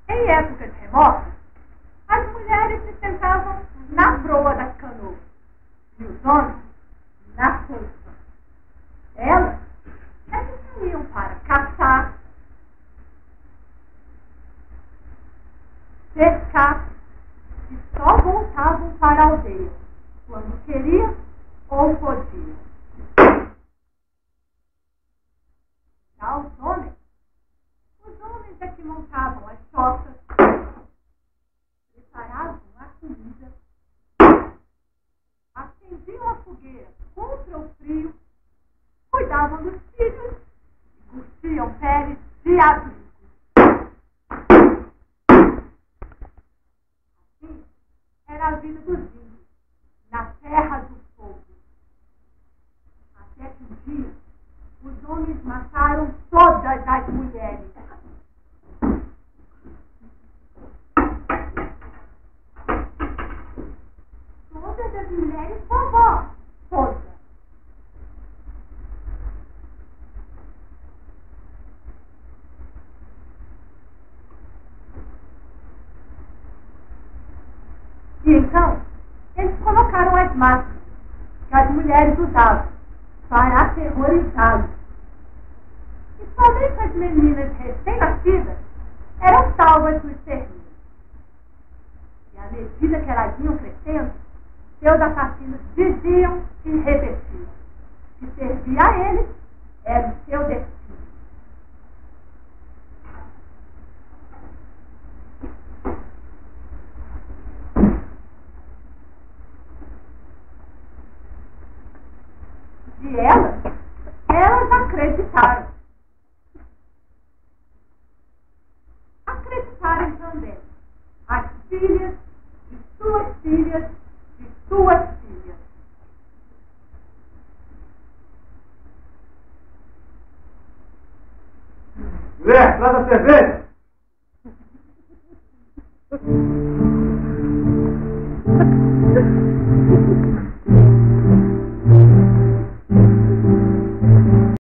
Em épocas remotas, as mulheres se sentavam na proa das canoas e os homens na polpa. Elas é que saíam para caçar, pescar e só voltavam para a aldeia quando queriam ou podiam. Já os homens é que montavam as tocas, preparavam a comida, acendiam a fogueira contra o frio, cuidavam dos filhos e curtiam peles de abrigos. Assim era a vida dos índios, na terra do fogo. Até que um dia os homens mataram todas as mulheres. Todas as mulheres, vovó, todas. E então, eles colocaram as máscaras que as mulheres usavam para aterrorizá-los. E somente as meninas recém-nascidas eram salvas do extermínio. E à medida que elas iam crescendo, seus assassinos diziam e repetiam que servir a eles era o seu destino. E elas acreditaram. Acreditaram também as filhas de suas filhas de suas filhas. Mulher, traz a cerveja!